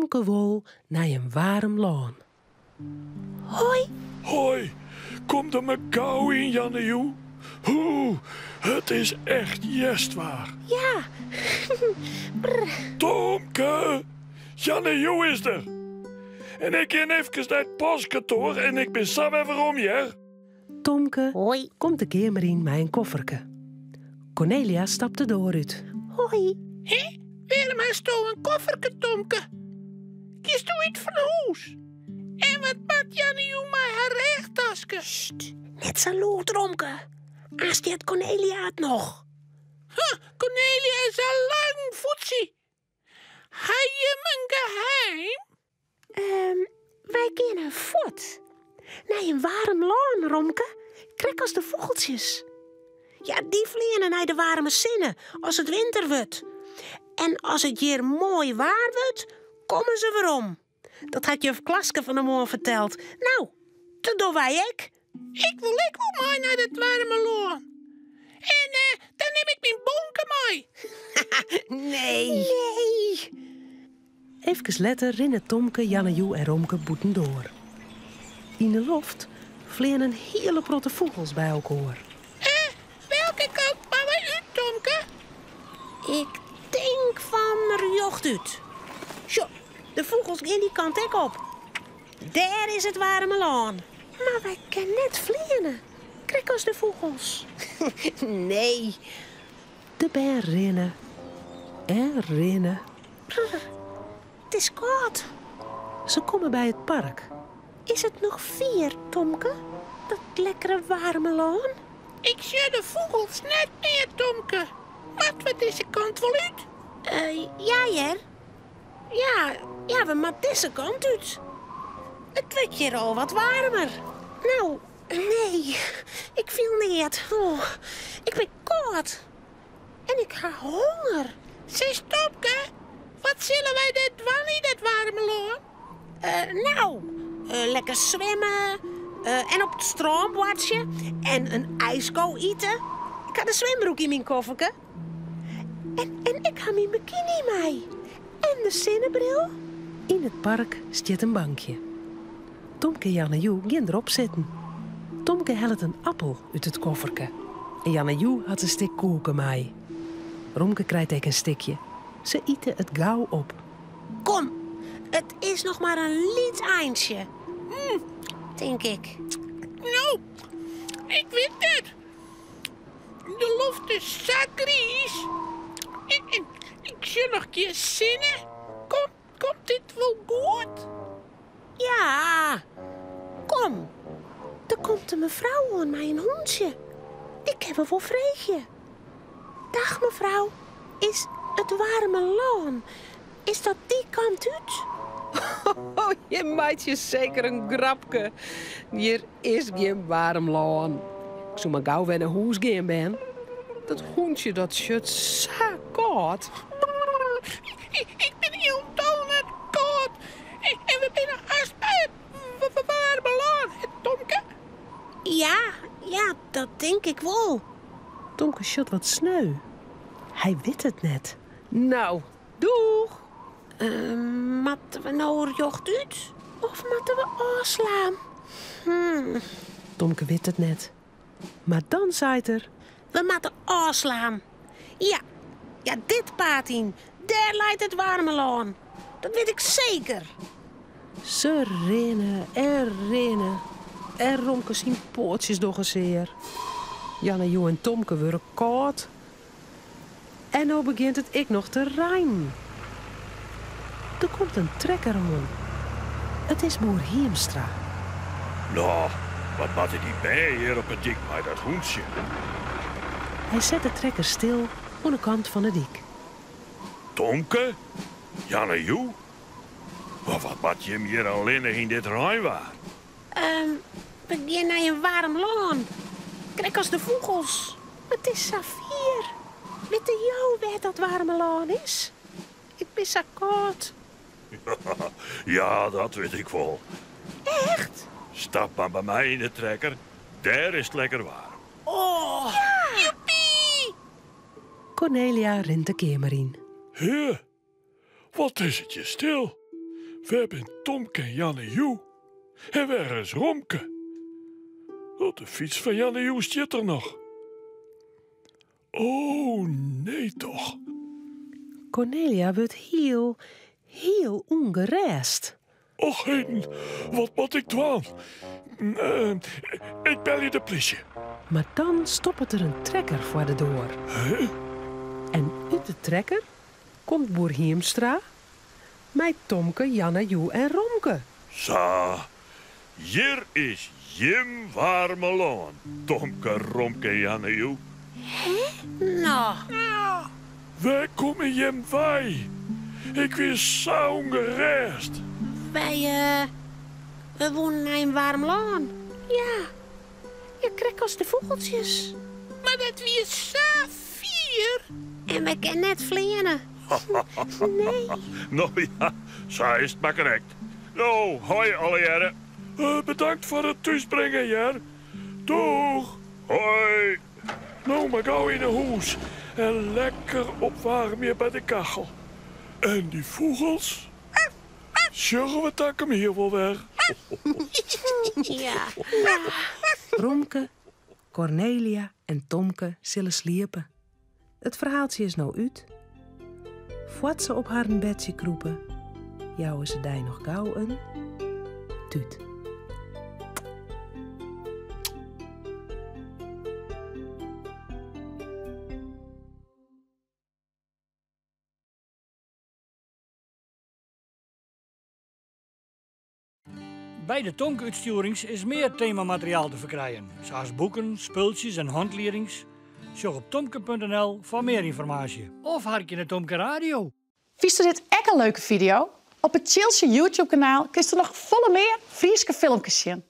Tomke wol naar een warm loon. Hoi. Hoi, kom er me gauw in, Jannejoe. Het is echt jestwaar. Ja. Tomke, Jannejoe is er. En ik in even naar het postkantoor en ik ben sam even om je. Tomke Hoi. komt de kamer in met een kofferke. Cornelia stapt de deur uit. Hoi. Hé, waarom hast du een kofferke, Tomke? Kiest u iets van huis? En wat maakt Jannejoe mij haar rechttasje? Sst. Net zo lood, Romke. Als die het Cornelia het nog. Cornelia is al lang voetsie. Heb je mijn geheim? Wij kunnen voort. Naar een warm loon, Romke. Kijk als de vogeltjes. Ja, die vliegen naar de warme zinnen als het winter wordt. En als het hier mooi waar wordt, komen ze weer om. Dat had juf Klaske van de morgen verteld. Nou, dat doen wij ook. Ik wil mooi naar het warme loon. En dan neem ik mijn bonken mee. Nee. Even later rennen Tomke, Jannejoe en Romke boeten door. In de loft vliegen een hele protte vogels bij elkaar. Welke kant bouwen u, Tomke? Ik denk van rjocht uit. Zo, de vogels gaan die kant ook op. Daar is het warme loon. Maar wij kunnen net vliegen. Kijk als de vogels. Nee. De bijen rennen en rennen. Het is koud. Ze komen bij het park. Is het nog 4, Tomke? Dat lekkere warme loon? Ik zie de vogels net meer, Tomke. Wat we deze kant wel uit? Ja, Jer. Ja, we maar deze kant uit. Het wordt hier al wat warmer. Nou, nee. Ik viel niet. Oh, ik ben koud. En ik ga honger. Zeg, Tomke, wat zullen wij dit doen in dat warme loon? Lekker zwemmen. En op het strand watchen. En een ijsko eten. Ik had een zwembroek in mijn kofferke. En ik ga mijn bikini mee. En de zonnebril. In het park staat een bankje. Tomke en Jannejoe gaan erop zitten. Tomke helpt een appel uit het kofferke. En Jannejoe had een stuk koeken mee. Romke krijgt ook een stukje. Ze eten het gauw op. Kom, het is nog maar een liet eindje. Denk ik. Nou, ik weet het. De lucht is zakries. Ik zie nog een keer zinnen. Komt dit wel goed? Ja, kom. Er komt een mevrouw aan mij een hondje. Ik heb er wel vreegje. Dag mevrouw, is het warme loon? Is dat die kant uit? Oh, je maakt je zeker een grapje. Hier is geen warm loon. Ik zou maar gauw weer naar huis gaan ben. Dat hondje dat shut zo koud. Ik ben heel het koud. En we zijn haast bij het warme loon, Tomke. Ja, dat denk ik wel. Tomke shut wat sneu. Hij weet het net. Nou, doeg! Moeten we nou jocht uit? Of moeten we afslaan? Tomke weet het net. Maar dan zei er... We moeten afslaan. Ja, dit paard in. Daar leidt het warme loon. Dat weet ik zeker. Ze rennen en rennen. En Romke zien poortjes doorgezeer. Jannejoe en Tomke worden koud. En nou begint het ik nog te rijmen. Er komt een trekker aan. Het is boer Heemstra. Nou, wat maakte die bijen hier op het dik bij dat hoensje? Hij zet de trekker stil aan de kant van de dik. Tomke? Jannejoe? Maar wat maak je hem hier alleen in dit rijwaar? We gaan naar een warm loon. Kijk als de vogels. Het is Safir. Weet jou waar dat warme loon is? Ik ben zo koud. Ja, dat weet ik wel. Echt? Stap maar bij mij in de trekker. Daar is het lekker warm. Oh, ja. Joepie! Cornelia rent de kamer in. Heer, wat is het je stil? Waar zijn Tomke en Janne-Joe? En waar is Romke? Oh, de fiets van Janne-Joe zit er nog. Oh, nee toch. Cornelia wordt heel ongerust. Och, Heden, wat moet ik doen? Ik bel je de politie. Maar dan stopt er een trekker voor de deur. Huh? En uit de trekker komt boer Hiemstra met Tomke, Janne-Joe en Romke. Zo, hier is Jim warme loon. Tomke, Romke, Janne-Joe. Nou, Waar komen Jim wij? Ik was zo ongerust. we wonen in Warmlaan. Ja, je krijgt als de vogeltjes. Maar dat wie Safier. En we kennen net vliegen. Nee. Nou ja, zo is het maar correct. Nou, hoi alle jaren. Bedankt voor het thuisbrengen, Jer. Doeg. Hoi. Nou, maar gauw in een huis. En lekker opwarmen bij de kachel. En die vogels? Zorgen we dat ik hem hier wel weer. Ja. Romke, Cornelia en Tomke zullen sliepen. Het verhaaltje is nou uit. Voordat ze op haar bedje kroepen, jouwen ze die nog gauw een tuut. Bij de Tomke-uitstuurings is meer themamateriaal te verkrijgen, zoals boeken, spultjes en handleerings. Zorg op tomke.nl voor meer informatie. Of hark je naar Tomke Radio. Vies je dit echt een leuke video? Op het Chilsje YouTube-kanaal kun je er nog volle meer Frieske filmpjes zien.